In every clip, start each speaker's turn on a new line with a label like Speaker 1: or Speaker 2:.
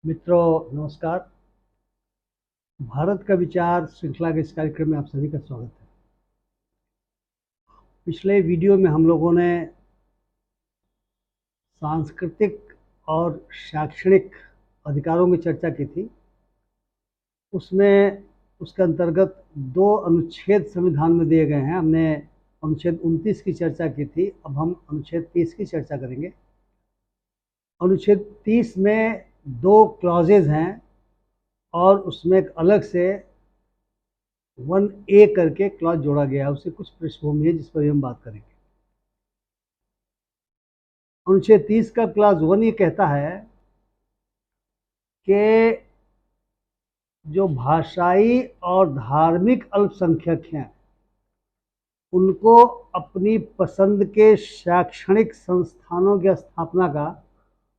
Speaker 1: मित्रों नमस्कार। भारत का विचार श्रृंखला के इस कार्यक्रम में आप सभी का स्वागत है। पिछले वीडियो में हम लोगों ने सांस्कृतिक और शैक्षणिक अधिकारों की चर्चा की थी। उसमें उसके अंतर्गत 2 अनुच्छेद संविधान में दिए गए हैं। हमने अनुच्छेद 29 की चर्चा की थी, अब हम अनुच्छेद 30 की चर्चा करेंगे। अनुच्छेद 30 में 2 क्लॉजेज हैं और उसमें एक अलग से 1A करके क्लॉज जोड़ा गया है। उससे कुछ पृष्ठभूमि है जिस पर हम बात करेंगे। अनुच्छेद 30 का क्लॉज 1 ये कहता है कि जो भाषाई और धार्मिक अल्पसंख्यक हैं उनको अपनी पसंद के शैक्षणिक संस्थानों की स्थापना का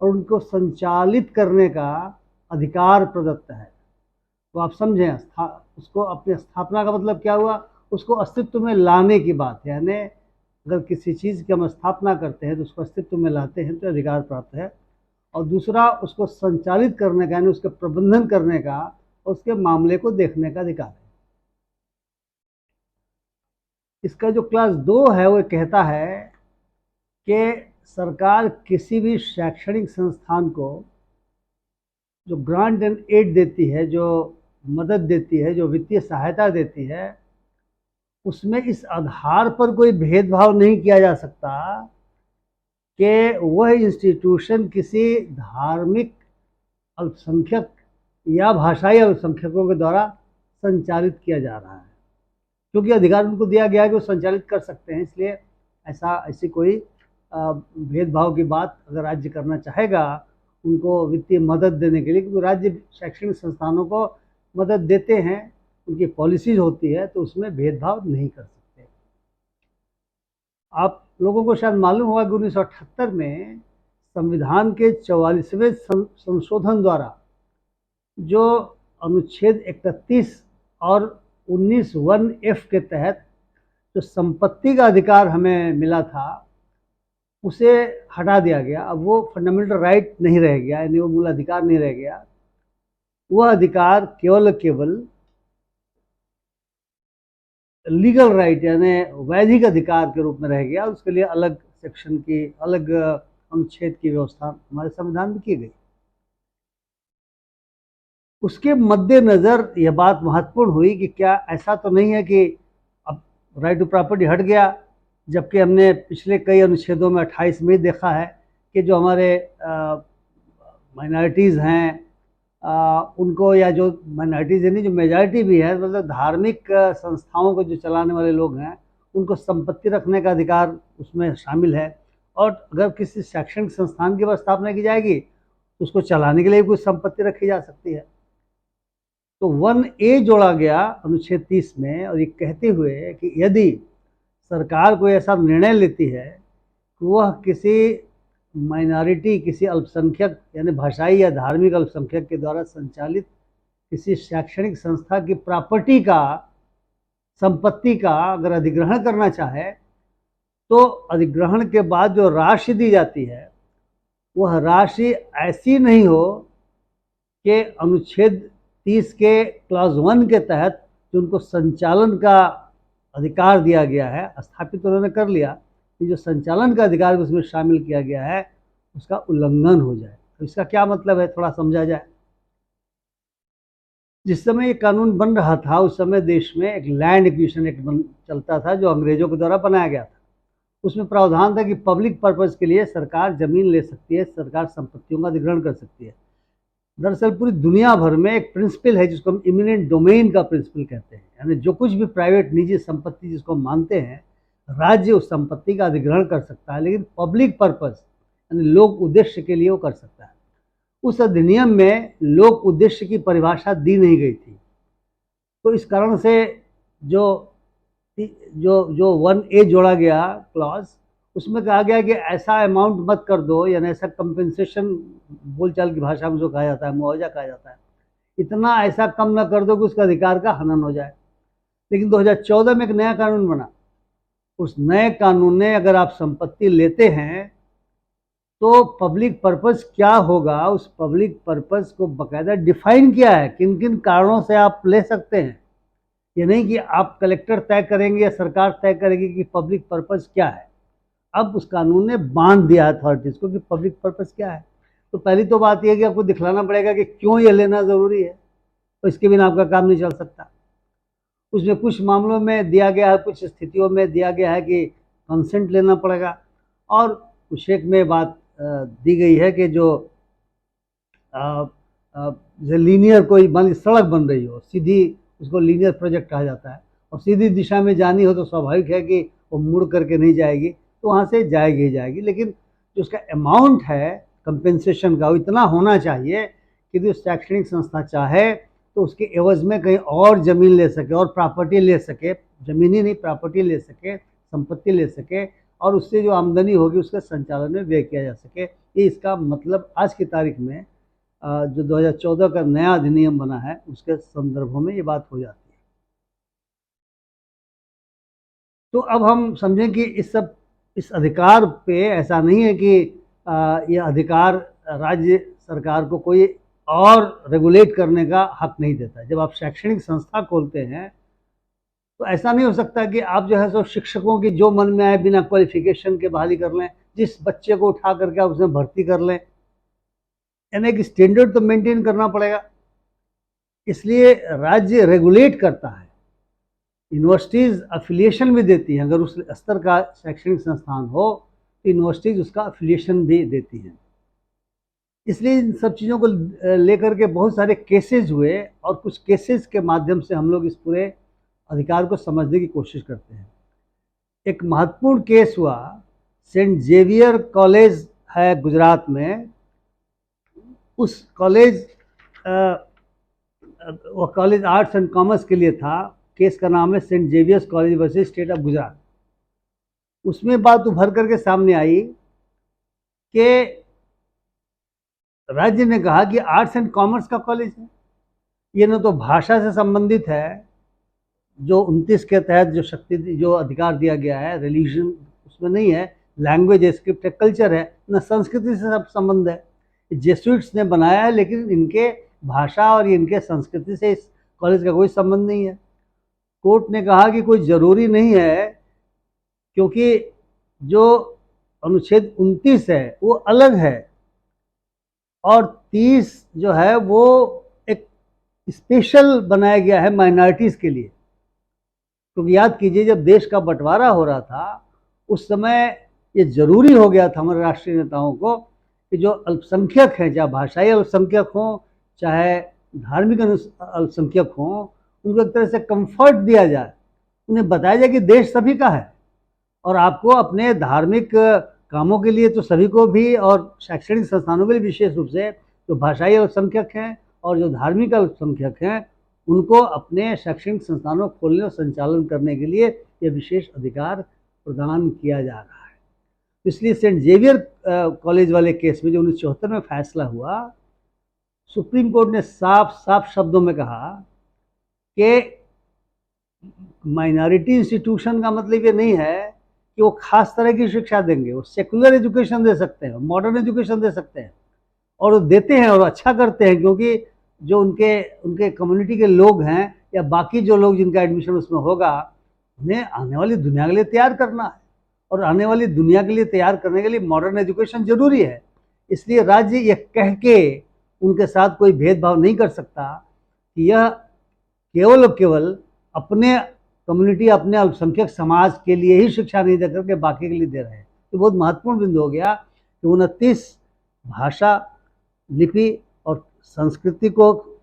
Speaker 1: और उनको संचालित करने का अधिकार प्रदत्त है। तो आप समझें, उसको अपनी स्थापना का मतलब क्या हुआ? उसको अस्तित्व में लाने की बात है। यानी अगर किसी चीज़ की हम स्थापना करते हैं तो उसको अस्तित्व में लाते हैं तो अधिकार प्राप्त है। और दूसरा, उसको संचालित करने का यानी उसके प्रबंधन करने का और उसके मामले को देखने का अधिकार है। इसका जो क्लास 2 है वो कहता है कि सरकार किसी भी शैक्षणिक संस्थान को जो ग्रांट एंड एड देती है, जो मदद देती है, जो वित्तीय सहायता देती है, उसमें इस आधार पर कोई भेदभाव नहीं किया जा सकता कि वह इंस्टीट्यूशन किसी धार्मिक अल्पसंख्यक या भाषाई अल्पसंख्यकों के द्वारा संचालित किया जा रहा है, क्योंकि अधिकार उनको दिया गया है कि वो संचालित कर सकते हैं। इसलिए ऐसी कोई भेदभाव की बात अगर राज्य करना चाहेगा उनको वित्तीय मदद देने के लिए, क्योंकि राज्य शैक्षणिक संस्थानों को मदद देते हैं, उनकी पॉलिसीज होती है, तो उसमें भेदभाव नहीं कर सकते। आप लोगों को शायद मालूम होगा कि 1978 में संविधान के 44वें संशोधन द्वारा जो अनुच्छेद 31 और 19(1)(f) के तहत जो संपत्ति का अधिकार हमें मिला था उसे हटा दिया गया। अब वो फंडामेंटल राइट नहीं रह गया, यानी वो मूल अधिकार नहीं रह गया। वह अधिकार केवल लीगल राइट यानी वैधिक अधिकार के रूप में रह गया। उसके लिए अलग सेक्शन की, अलग अनुच्छेद की व्यवस्था हमारे संविधान में की गई। उसके मद्देनजर यह बात महत्वपूर्ण हुई कि क्या ऐसा तो नहीं है कि अब राइट टू प्रॉपर्टी हट गया, जबकि हमने पिछले कई अनुच्छेदों में 28 में देखा है कि जो हमारे माइनॉरिटीज़ हैं उनको, या जो माइनॉरिटीज़ यानी जो मेजॉरिटी भी है, मतलब धार्मिक संस्थाओं को जो चलाने वाले लोग हैं, उनको संपत्ति रखने का अधिकार उसमें शामिल है। और अगर किसी शैक्षणिक संस्थान की स्थापना की जाएगी तो उसको चलाने के लिए भी कुछ संपत्ति रखी जा सकती है। तो 1A जोड़ा गया अनुच्छेद 30 में, और ये कहते हुए कि यदि सरकार कोई ऐसा निर्णय लेती है कि वह किसी माइनॉरिटी, किसी अल्पसंख्यक यानी भाषाई या धार्मिक अल्पसंख्यक के द्वारा संचालित किसी शैक्षणिक संस्था की प्रॉपर्टी का, संपत्ति का अगर अधिग्रहण करना चाहे, तो अधिग्रहण के बाद जो राशि दी जाती है वह राशि ऐसी नहीं हो कि अनुच्छेद 30 के क्लॉज 1 के तहत जो उनको संचालन का अधिकार दिया गया है, स्थापित उन्होंने कर लिया, कि जो संचालन का अधिकार उसमें शामिल किया गया है उसका उल्लंघन हो जाए। तो इसका क्या मतलब है, थोड़ा समझा जाए। जिस समय ये कानून बन रहा था उस समय देश में एक लैंड एक्विजिशन एक्ट चलता था जो अंग्रेजों के द्वारा बनाया गया था। उसमें प्रावधान था कि पब्लिक पर्पज़ के लिए सरकार जमीन ले सकती है, सरकार संपत्तियों का अधिग्रहण कर सकती है। दरअसल पूरी दुनिया भर में एक प्रिंसिपल है जिसको हम इमिनेंट डोमेन का प्रिंसिपल कहते हैं, यानी जो कुछ भी प्राइवेट निजी संपत्ति जिसको मानते हैं, राज्य उस संपत्ति का अधिग्रहण कर सकता है, लेकिन पब्लिक पर्पज़ यानी लोक उद्देश्य के लिए वो कर सकता है। उस अधिनियम में लोक उद्देश्य की परिभाषा दी नहीं गई थी। तो इस कारण से जो जो जो 1A जोड़ा गया क्लॉज, उसमें कहा गया कि ऐसा अमाउंट मत कर दो, यानी ऐसा कंपेंसेशन, बोलचाल की भाषा में जो कहा जाता है, मुआवजा कहा जाता है, इतना ऐसा कम ना कर दो कि उसका अधिकार का हनन हो जाए। लेकिन 2014 में एक नया कानून बना। उस नए कानून ने, अगर आप संपत्ति लेते हैं तो पब्लिक पर्पस क्या होगा, उस पब्लिक पर्पस को बाकायदा डिफाइन किया है, किन किन कारणों से आप ले सकते हैं। ये नहीं कि आप कलेक्टर तय करेंगे या सरकार तय करेगी कि पब्लिक पर्पस क्या है। अब उस कानून ने बांध दिया अथॉरिटीज़ को कि पब्लिक पर्पस क्या है। तो पहली तो बात यह कि आपको दिखलाना पड़ेगा कि क्यों ये लेना ज़रूरी है, तो इसके बिना आपका काम नहीं चल सकता। उसमें कुछ मामलों में दिया गया है, कुछ स्थितियों में दिया गया है कि कंसेंट लेना पड़ेगा, और कुछ एक में बात दी गई है कि जो लीनियर कोई मान सड़क बन रही हो, सीधी, उसको लीनियर प्रोजेक्ट कहा जाता है, और सीधी दिशा में जानी हो तो स्वाभाविक है कि वो मुड़ करके नहीं जाएगी, तो वहाँ से जाएगी ही जाएगी। लेकिन जो उसका अमाउंट है कंपेंसेशन का, वो इतना होना चाहिए कि जो शैक्षणिक संस्था चाहे तो उसके एवज में कहीं और ज़मीन ले सके और प्रॉपर्टी ले सके, ज़मीन ही नहीं प्रॉपर्टी ले सके, संपत्ति ले सके, और उससे जो आमदनी होगी उसके संचालन में व्यय किया जा सके। ये इसका मतलब आज की तारीख में जो 2014 का नया अधिनियम बना है उसके संदर्भों में ये बात हो जाती है। तो अब हम समझें कि इस अधिकार पे ऐसा नहीं है कि ये अधिकार राज्य सरकार को कोई और रेगुलेट करने का हक नहीं देता। जब आप शैक्षणिक संस्था खोलते हैं तो ऐसा नहीं हो सकता कि आप जो है सो शिक्षकों की जो मन में आए बिना क्वालिफिकेशन के बहाली कर लें, जिस बच्चे को उठा करके आप उसमें भर्ती कर लें। यानी एक स्टैंडर्ड तो मेंटेन करना पड़ेगा, इसलिए राज्य रेगुलेट करता है। यूनिवर्सिटीज़ अफिलिएशन भी देती हैं, अगर उस स्तर का शैक्षणिक संस्थान हो तो यूनिवर्सिटीज़ उसका अफिलिएशन भी देती हैं। इसलिए इन सब चीज़ों को लेकर के बहुत सारे केसेस हुए, और कुछ केसेस के माध्यम से हम लोग इस पूरे अधिकार को समझने की कोशिश करते हैं। एक महत्वपूर्ण केस हुआ, सेंट जेवियर कॉलेज है गुजरात में, उस कॉलेज वो कॉलेज आर्ट्स एंड कॉमर्स के लिए था। केस का नाम है Saint Xavier's college versus state of Gujarat. उसमें बात उभर करके सामने आई कि राज्य ने कहा कि आर्ट्स एंड कॉमर्स का कॉलेज है, ये न तो भाषा से संबंधित है, जो 29 के तहत जो अधिकार दिया गया है, रिलीजन उसमें नहीं है, लैंग्वेज है, स्क्रिप्ट है, कल्चर है, न संस्कृति से सब संबंध है। जेसुइट्स ने बनाया है, लेकिन इनके भाषा और इनके संस्कृति से इस कॉलेज का कोई संबंध नहीं है। कोर्ट ने कहा कि कोई ज़रूरी नहीं है, क्योंकि जो अनुच्छेद 29 है वो अलग है, और 30 जो है वो एक स्पेशल बनाया गया है माइनॉरिटीज़ के लिए। क्योंकि याद कीजिए, जब देश का बंटवारा हो रहा था उस समय ये ज़रूरी हो गया था हमारे राष्ट्रीय नेताओं को कि जो अल्पसंख्यक हैं, चाहे भाषाई अल्पसंख्यक हों चाहे धार्मिक अल्पसंख्यक हों, उनको एक तरह से कंफर्ट दिया जाए, उन्हें बताया जाए कि देश सभी का है, और आपको अपने धार्मिक कामों के लिए तो सभी को भी, और शैक्षणिक संस्थानों के लिए विशेष रूप से जो भाषाई अल्पसंख्यक हैं और जो धार्मिक अल्पसंख्यक हैं, उनको अपने शैक्षणिक संस्थानों को खोलने और संचालन करने के लिए ये विशेष अधिकार प्रदान किया जा रहा है। इसलिए सेंट जेवियर कॉलेज वाले केस में जो 1974 में फैसला हुआ, सुप्रीम कोर्ट ने साफ साफ शब्दों में कहा कि माइनॉरिटी इंस्टीट्यूशन का मतलब ये नहीं है कि वो खास तरह की शिक्षा देंगे, वो सेकुलर एजुकेशन दे सकते हैं, मॉडर्न एजुकेशन दे सकते हैं, और वो देते हैं और अच्छा करते हैं, क्योंकि जो उनके कम्युनिटी के लोग हैं या बाकी जो लोग जिनका एडमिशन उसमें होगा, उन्हें आने वाली दुनिया के लिए तैयार करना है, और आने वाली दुनिया के लिए तैयार करने के लिए मॉडर्न एजुकेशन जरूरी है। इसलिए राज्य ये कह के उनके साथ कोई भेदभाव नहीं कर सकता कि यह केवल और केवल अपने कम्युनिटी, अपने अल्पसंख्यक समाज के लिए ही शिक्षा नहीं दे करके बाकी के लिए दे रहे हैं। तो बहुत महत्वपूर्ण बिंदु हो गया कि 29 भाषा, लिपि और संस्कृति को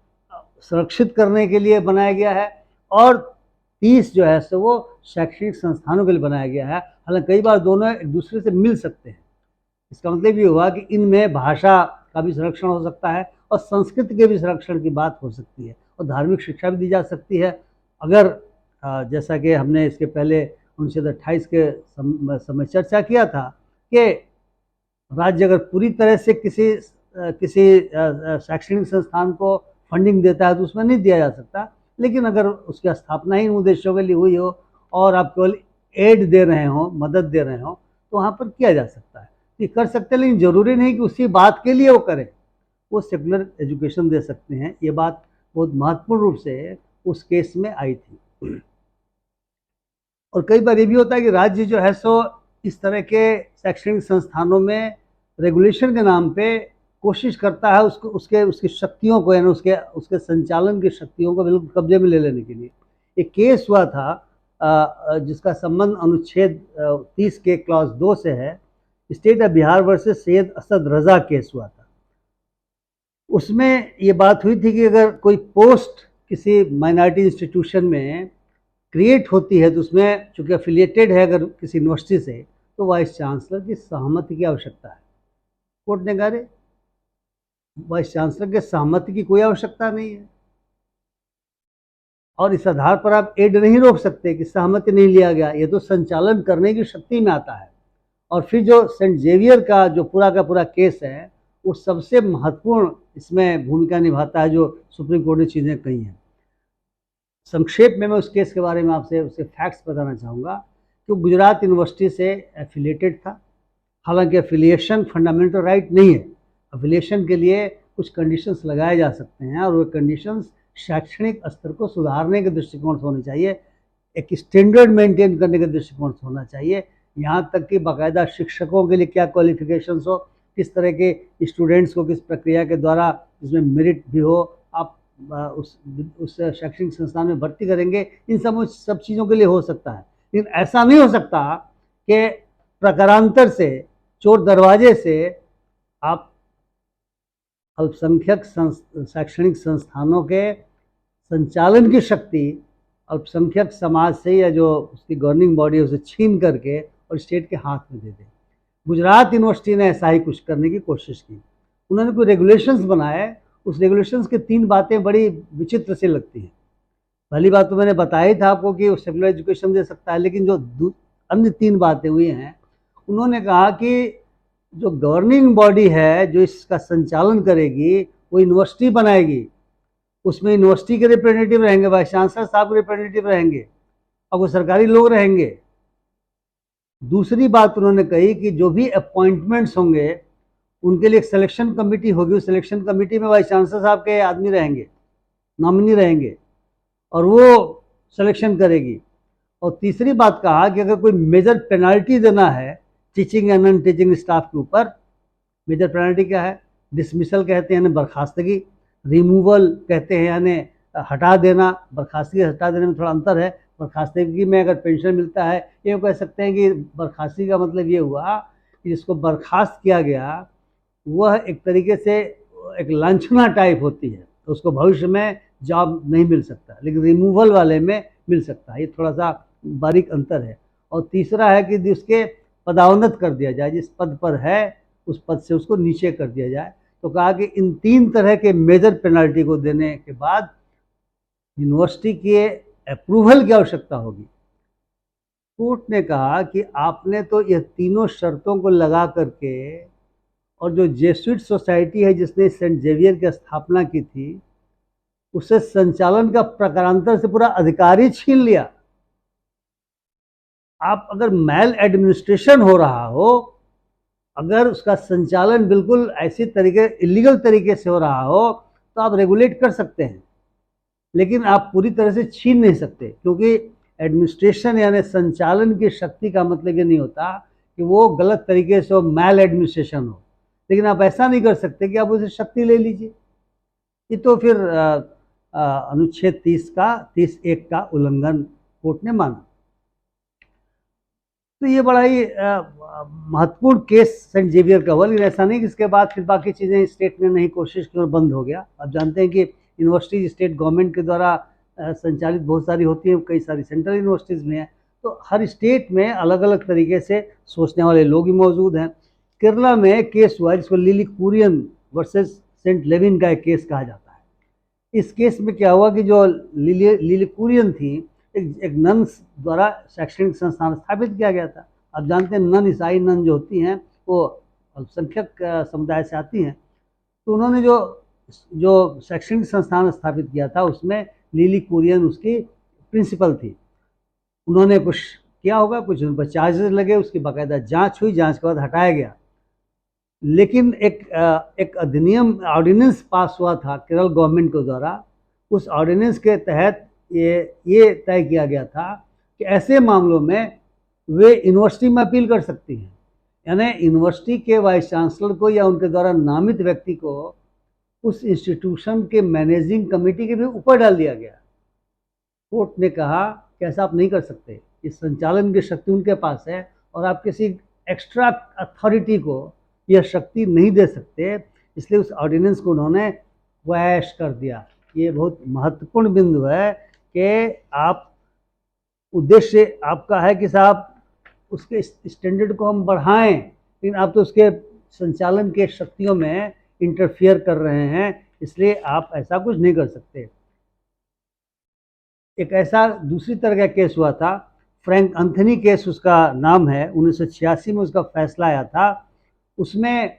Speaker 1: सुरक्षित करने के लिए बनाया गया है, और 30 जो है सो वो शैक्षणिक संस्थानों के लिए बनाया गया है। हालांकि कई बार दोनों एक दूसरे से मिल सकते हैं। इसका मतलब ये हुआ कि इनमें भाषा का भी संरक्षण हो सकता है और संस्कृति के भी संरक्षण की बात हो सकती है, और धार्मिक शिक्षा भी दी जा सकती है। अगर जैसा कि हमने इसके पहले 1928 के समय चर्चा किया था कि राज्य अगर पूरी तरह से किसी शैक्षणिक संस्थान को फंडिंग देता है तो उसमें नहीं दिया जा सकता, लेकिन अगर उसकी स्थापना ही उद्देश्यों के लिए हुई हो और आप केवल एड दे रहे हो, मदद दे रहे हो, तो वहाँ पर किया जा सकता है। ये कर सकते हैं, लेकिन ज़रूरी नहीं कि उसी बात के लिए वो करें, वो सेकुलर एजुकेशन दे सकते हैं। ये बात बहुत महत्वपूर्ण रूप से उस केस में आई थी। और कई बार ये भी होता है कि राज्य जो है सो इस तरह के शैक्षणिक संस्थानों में रेगुलेशन के नाम पे कोशिश करता है उसको उसकी शक्तियों को, यानी उसके उसके संचालन की शक्तियों को बिल्कुल कब्जे में ले लेने के लिए। एक केस हुआ था जिसका संबंध अनुच्छेद 30 के क्लॉज 2 से है। State of Bihar versus Syed Asad Raza case हुआ था। उसमें ये बात हुई थी कि अगर कोई पोस्ट किसी माइनॉरिटी इंस्टीट्यूशन में क्रिएट होती है तो उसमें चूंकि एफिलिएटेड है अगर किसी यूनिवर्सिटी से, तो वाइस चांसलर की सहमति की आवश्यकता है। कोर्ट ने कहा वाइस चांसलर के सहमति की कोई आवश्यकता नहीं है, और इस आधार पर आप एड नहीं रोक सकते कि सहमति नहीं लिया गया, ये तो संचालन करने की शक्ति में आता है। और फिर जो सेंट जेवियर का जो पूरा का पूरा केस है वो सबसे महत्वपूर्ण इसमें भूमिका निभाता है, जो सुप्रीम कोर्ट ने चीज़ें कही हैं। संक्षेप में मैं उस केस के बारे में आपसे उसके फैक्ट्स बताना चाहूँगा कि गुजरात यूनिवर्सिटी से एफिलिएटेड था। हालांकि एफिलिएशन फंडामेंटल राइट नहीं है। एफिलिएशन के लिए कुछ कंडीशंस लगाए जा सकते हैं, और वो कंडीशंस शैक्षणिक स्तर को सुधारने के दृष्टिकोण से होनी चाहिए, एक स्टैंडर्ड मेंटेन करने के दृष्टिकोण से होना चाहिए। यहाँ तक कि बाकायदा शिक्षकों के लिए क्या क्वालिफिकेशंस हो, किस तरह के स्टूडेंट्स को किस प्रक्रिया के द्वारा जिसमें मेरिट भी हो आप उस शैक्षणिक संस्थान में भर्ती करेंगे, इन सब चीज़ों के लिए हो सकता है। लेकिन ऐसा नहीं हो सकता कि प्रकारांतर से, चोर दरवाजे से आप अल्पसंख्यक शैक्षणिक संस्थानों के संचालन की शक्ति अल्पसंख्यक समाज से या जो उसकी गवर्निंग बॉडी है उसे छीन करके और स्टेट के हाथ में दे दे। गुजरात यूनिवर्सिटी ने ऐसा ही कुछ करने की कोशिश की। उन्होंने कोई रेगुलेशंस बनाए, उस रेगुलेशंस की 3 बातें बड़ी विचित्र सी लगती हैं। पहली बात तो मैंने बताया ही था आपको कि वो सेकुलर एजुकेशन दे सकता है, लेकिन जो अन्य 3 बातें हुई हैं, उन्होंने कहा कि जो गवर्निंग बॉडी है जो इसका संचालन करेगी वो यूनिवर्सिटी बनाएगी, उसमें यूनिवर्सिटी के रिप्रेजेंटेटिव रहेंगे, वाइस चांसलर साहब के रिप्रेजेंटेटिव रहेंगे और वो सरकारी लोग रहेंगे। दूसरी बात उन्होंने कही कि जो भी अपॉइंटमेंट्स होंगे उनके लिए एक सिलेक्शन कमेटी होगी, उस सिलेक्शन कमेटी में वाइस चांसलर साहब के आदमी रहेंगे, नॉमिनी रहेंगे, और वो सिलेक्शन करेगी। और तीसरी बात कहा कि अगर कोई मेजर पेनल्टी देना है टीचिंग या नॉन टीचिंग स्टाफ के ऊपर, मेजर पेनल्टी क्या है? डिसमिसल कहते हैं यानी बर्खास्तगी, रिमूवल कहते हैं यानी हटा देना। बर्खास्तगी हटा देने में थोड़ा अंतर है। बर्खास्तगी में अगर पेंशन मिलता है, ये कह सकते हैं कि बर्खास्तगी का मतलब ये हुआ कि जिसको बर्खास्त किया गया वह एक तरीके से एक लांछना टाइप होती है, तो उसको भविष्य में जॉब नहीं मिल सकता, लेकिन रिमूवल वाले में मिल सकता है। ये थोड़ा सा बारीक अंतर है। और तीसरा है कि उसके पदावनत कर दिया जाए, जिस पद पर है उस पद से उसको नीचे कर दिया जाए। तो कहा कि इन 3 तरह के मेजर पेनल्टी को देने के बाद यूनिवर्सिटी के अप्रूवल की आवश्यकता होगी। कोर्ट ने कहा कि आपने तो यह तीनों शर्तों को लगा करके, और जो जेसुइट सोसाइटी है जिसने सेंट जेवियर की स्थापना की थी, उसे संचालन का प्रकारांतर से पूरा अधिकार ही छीन लिया। आप अगर मैल एडमिनिस्ट्रेशन हो रहा हो, अगर उसका संचालन बिल्कुल ऐसी तरीके इलीगल तरीके से हो रहा हो, तो आप रेगुलेट कर सकते हैं, लेकिन आप पूरी तरह से छीन नहीं सकते, क्योंकि एडमिनिस्ट्रेशन यानी संचालन की शक्ति का मतलब ये नहीं होता कि वो गलत तरीके से हो, मैल एडमिनिस्ट्रेशन हो। लेकिन आप ऐसा नहीं कर सकते कि आप उसे शक्ति ले लीजिए। ये तो फिर अनुच्छेद 30(1) का उल्लंघन कोर्ट ने माना। तो ये बड़ा ही महत्वपूर्ण केस सेंट जेवियर का हुआ। लेकिन ऐसा नहीं कि इसके बाद फिर बाकी चीज़ें स्टेट ने नहीं कोशिश की और बंद हो गया। आप जानते हैं कि यूनिवर्सिटी स्टेट गवर्नमेंट के द्वारा संचालित बहुत सारी होती हैं, कई सारी सेंट्रल यूनिवर्सिटीज़ में हैं, तो हर स्टेट में अलग अलग तरीके से सोचने वाले लोग ही मौजूद हैं। केरला में केस हुआ जिसको लिलिकुरियन वर्सेस सेंट लेविन का एक केस कहा जाता है। इस केस में क्या हुआ कि जो लिलिकुरियन थी, एक नन्स द्वारा शैक्षणिक संस्थान स्थापित किया गया था। आप जानते हैं नन, ईसाई नन जो होती हैं वो अल्पसंख्यक समुदाय से आती हैं। तो उन्होंने जो शैक्षणिक संस्थान स्थापित किया था उसमें लिलिकुरियन उसकी प्रिंसिपल थी। उन्होंने कुछ किया होगा, कुछ उन पर चार्जेस लगे, उसकी बाकायदा जांच हुई, जांच के बाद हटाया गया। लेकिन एक अधिनियम ऑर्डिनेंस पास हुआ था केरल गवर्नमेंट के द्वारा। उस ऑर्डिनेंस के तहत ये तय किया गया था कि ऐसे मामलों में वे यूनिवर्सिटी में अपील कर सकती हैं, यानी यूनिवर्सिटी के वाइस चांसलर को या उनके द्वारा नामित व्यक्ति को उस इंस्टीट्यूशन के मैनेजिंग कमेटी के भी ऊपर डाल दिया गया। कोर्ट ने कहा कि ऐसा आप नहीं कर सकते, इस संचालन की शक्ति उनके पास है और आप किसी एक्स्ट्रा अथॉरिटी को यह शक्ति नहीं दे सकते, इसलिए उस ऑर्डिनेंस को उन्होंने क्वैश कर दिया। ये बहुत महत्वपूर्ण बिंदु है कि आप उद्देश्य आपका है कि साहब उसके स्टैंडर्ड को हम बढ़ाएं, लेकिन आप तो उसके संचालन के शक्तियों में इंटरफियर कर रहे हैं, इसलिए आप ऐसा कुछ नहीं कर सकते। एक ऐसा दूसरी तरह का केस हुआ था, फ्रैंक एंथनी केस उसका नाम है। 1986 में उसका फैसला आया था। उसमें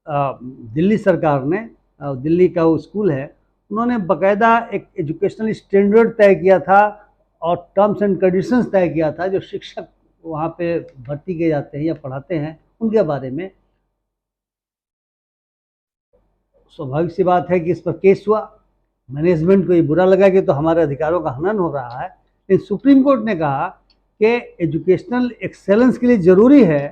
Speaker 1: दिल्ली सरकार ने, दिल्ली का वो स्कूल है, उन्होंने बाकायदा एक एजुकेशनल स्टैंडर्ड तय किया था और टर्म्स एंड कंडीशंस तय किया था जो शिक्षक वहाँ पे भर्ती किए जाते हैं या पढ़ाते हैं उनके बारे में। स्वाभाविक सी बात है कि इस पर केस हुआ। मैनेजमेंट को ये बुरा लगा कि तो हमारे अधिकारों का हनन हो रहा है, लेकिन सुप्रीम कोर्ट ने कहा कि एजुकेशनल एक्सेलेंस के लिए ज़रूरी है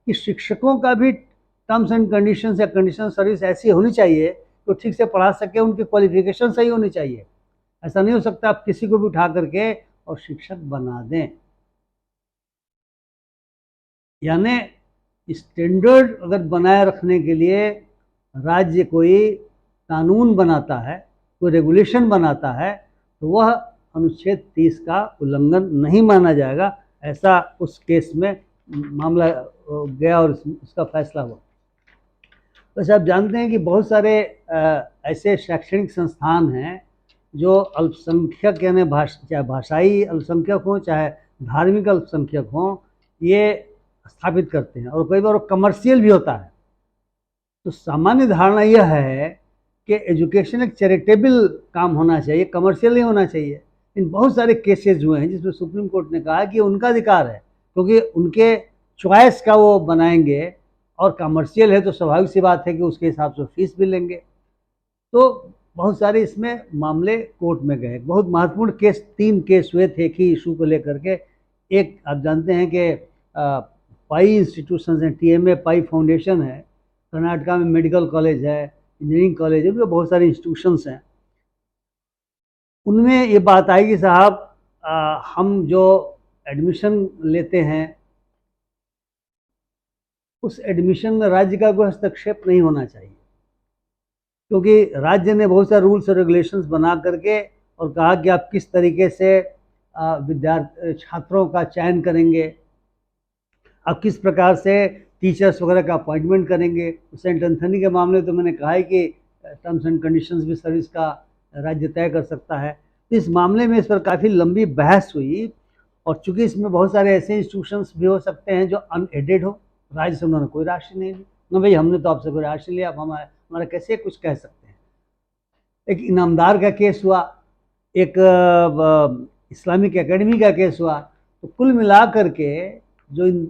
Speaker 1: कि शिक्षकों का भी टर्म्स एंड कंडीशंस या कंडीशन सर्विस ऐसी होनी चाहिए तो ठीक से पढ़ा सके, उनकी क्वालिफिकेशन सही होनी चाहिए। ऐसा नहीं हो सकता आप किसी को भी उठा करके और शिक्षक बना दें। यानी स्टैंडर्ड अगर बनाए रखने के लिए राज्य कोई कानून बनाता है, कोई रेगुलेशन बनाता है, तो वह अनुच्छेद 30 का उल्लंघन नहीं माना जाएगा। ऐसा उस केस में मामला गया और उसका फैसला हुआ। वैसे आप जानते हैं कि बहुत सारे ऐसे शैक्षणिक संस्थान हैं जो अल्पसंख्यक यानी चाहे भाषाई अल्पसंख्यक हों चाहे धार्मिक अल्पसंख्यक हों, ये स्थापित करते हैं, और कई बार वो कमर्शियल भी होता है। तो सामान्य धारणा यह है कि एजुकेशन एक चैरिटेबल काम होना चाहिए, कमर्शियल नहीं होना चाहिए। इन बहुत सारे केसेस हुए हैं जिसमें सुप्रीम कोर्ट ने कहा कि उनका अधिकार है, क्योंकि उनके चॉइस का वो बनाएंगे, और कमर्शियल है तो स्वाभाविक सी बात है कि उसके हिसाब से फीस भी लेंगे। तो बहुत सारे इसमें मामले कोर्ट में गए। बहुत महत्वपूर्ण केस 3 केस हुए थे एक ही इशू को लेकर के। एक आप जानते हैं कि पाई इंस्टीट्यूशन है, TMA पाई फाउंडेशन है, कर्नाटका में मेडिकल कॉलेज है, इंजीनियरिंग कॉलेज है, तो बहुत सारे इंस्टीट्यूशंस हैं। उनमें ये बात आई कि साहब हम जो एडमिशन लेते हैं उस एडमिशन में राज्य का कोई हस्तक्षेप नहीं होना चाहिए, क्योंकि राज्य ने बहुत सारे रूल्स और रेगुलेशंस बना करके और कहा कि आप किस तरीके से छात्रों का चयन करेंगे, आप किस प्रकार से टीचर्स वगैरह का अपॉइंटमेंट करेंगे। सेंट एंथनी के मामले तो मैंने कहा है कि टर्म्स एंड कंडीशंस भी सर्विस का राज्य तय कर सकता है। इस मामले में इस पर काफ़ी लंबी बहस हुई, और चूंकि इसमें बहुत सारे ऐसे इंस्टीट्यूशंस भी हो सकते हैं जो अनएडेड हो, राज्य से उन्होंने कोई राशि नहीं ली ना, भाई हमने तो आपसे कोई राशि लिया, आप हमारा कैसे कुछ कह सकते हैं। एक इनामदार का केस हुआ, एक इस्लामिक एकेडमी का केस हुआ। तो कुल मिला करके जो इन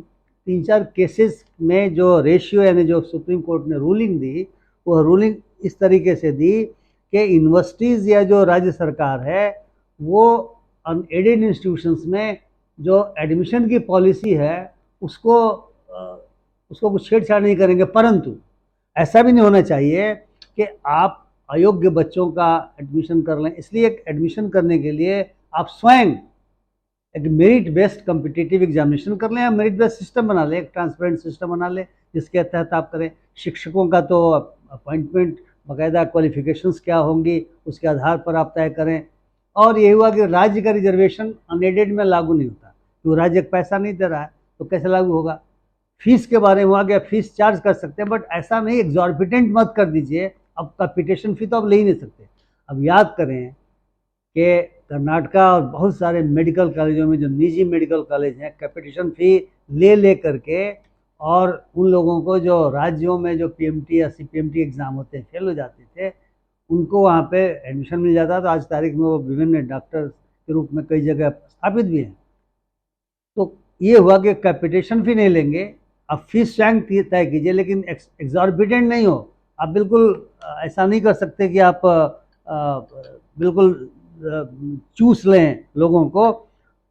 Speaker 1: 3-4 केसेस में जो रेशियो यानी जो सुप्रीम कोर्ट ने रूलिंग दी, वो रूलिंग इस तरीके से दी कि यूनिवर्सिटीज़ या जो राज्य सरकार है वो अनएडेड इंस्टीट्यूशंस में जो एडमिशन की पॉलिसी है उसको कुछ छेड़छाड़ नहीं करेंगे। परंतु ऐसा भी नहीं होना चाहिए कि आप अयोग्य बच्चों का एडमिशन कर लें। इसलिए एक एडमिशन करने के लिए आप स्वयं एक मेरिट बेस्ड कॉम्पिटिटिव एग्जामिनेशन कर लें, या मेरिट बेस्ड सिस्टम बना लें, एक ट्रांसपेरेंट सिस्टम बना लें जिसके तहत आप करें। शिक्षकों का तो अपॉइंटमेंट बाकायदा क्वालिफिकेशंस क्या होंगी उसके आधार पर आप तय करें। और ये हुआ कि राज्य का रिजर्वेशन अनएडेड में लागू नहीं होता, तो राज्य पैसा नहीं दे रहा है तो कैसे लागू होगा। फीस के बारे में हुआ कि फीस चार्ज कर सकते हैं, बट ऐसा नहीं एग्जॉर्बिटेंट मत कर दीजिए। अब कैपिटेशन फी तो आप ले ही नहीं सकते। अब याद करें कि कर्नाटका और बहुत सारे मेडिकल कॉलेजों में जो निजी मेडिकल कॉलेज हैं, कैपिटेशन फी ले करके, और उन लोगों को जो राज्यों में जो PMT या CPMT एग्ज़ाम होते हैं फेल हो जाते थे, उनको वहाँ पे एडमिशन मिल जाता। तो आज तारीख में वो विभिन्न डॉक्टर के रूप में कई जगह स्थापित भी हैं। तो ये हुआ कि कैपिटेशन फी नहीं लेंगे, आप फीस रैंक तय कीजिए, लेकिन एग्जॉर्बिटेंट नहीं हो। आप बिल्कुल ऐसा नहीं कर सकते कि आप बिल्कुल चूस लें लोगों को,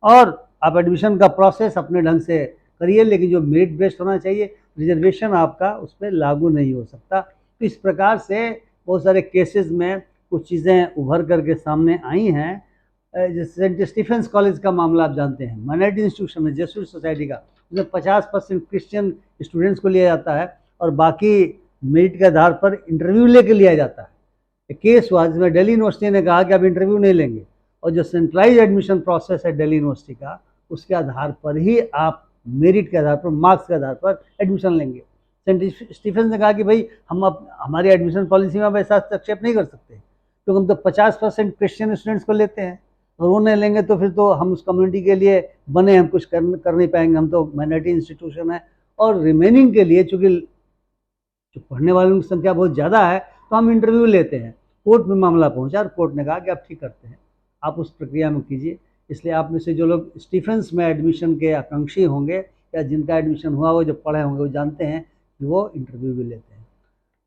Speaker 1: और आप एडमिशन का प्रोसेस अपने ढंग से करिए, लेकिन जो मेरिट बेस्ड होना चाहिए, रिजर्वेशन आपका उस पर लागू नहीं हो सकता। तो इस प्रकार से बहुत सारे केसेस में कुछ चीज़ें उभर करके सामने आई हैं। जैसे सेंट स्टीफेंस कॉलेज का मामला आप जानते हैं, माइनॉरिटी इंस्टीट्यूशन है, जेसुइट सोसाइटी का, उसमें 50% क्रिश्चियन स्टूडेंट्स को लिया जाता है और बाकी मेरिट के आधार पर इंटरव्यू लेके लिया जाता है। एक केस हुआ जिसमें दिल्ली यूनिवर्सिटी ने कहा कि आप इंटरव्यू नहीं लेंगे, और जो सेंट्रलाइज एडमिशन प्रोसेस है दिल्ली यूनिवर्सिटी का, उसके आधार पर ही आप मेरिट के आधार पर, मार्क्स के आधार पर एडमिशन लेंगे। सेंट स्टीफेंस ने कहा कि भाई हम अब हमारी एडमिशन पॉलिसी में अब ऐसा हस्तक्षेप नहीं कर सकते, क्योंकि हम तो 50% क्रिश्चियन स्टूडेंट्स को लेते हैं, और वो नहीं लेंगे तो फिर तो हम उस कम्युनिटी के लिए बने, हम कुछ कर नहीं पाएंगे, हम तो माइनॉरिटी इंस्टीट्यूशन है। और रिमेनिंग के लिए, चूँकि जो पढ़ने वालों की संख्या बहुत ज़्यादा है, तो हम इंटरव्यू लेते हैं। कोर्ट में मामला पहुंचा और कोर्ट ने कहा कि आप ठीक करते हैं, आप उस प्रक्रिया में कीजिए। इसलिए आप में से जो लोग स्टीफेंस में एडमिशन के आकांक्षी होंगे, या जिनका एडमिशन हुआ हो, जो पढ़े होंगे, वो जानते हैं कि वो इंटरव्यू भी लेते हैं।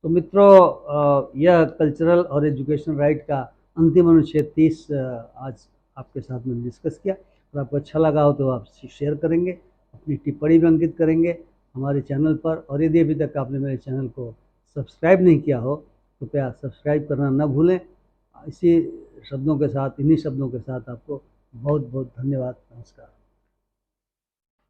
Speaker 1: तो मित्रों, यह कल्चरल और एजुकेशन राइट का अंतिम अनुच्छेद 30 आज आपके साथ में डिस्कस किया। और आपको अच्छा लगा हो तो आप शेयर करेंगे, अपनी टिप्पणी भी अंकित करेंगे हमारे चैनल पर। और यदि अभी तक आपने मेरे चैनल को सब्सक्राइब नहीं किया हो, तो कृपया सब्सक्राइब करना न भूलें। इसी शब्दों के साथ, इन्हीं शब्दों के साथ आपको बहुत बहुत धन्यवाद। नमस्कार।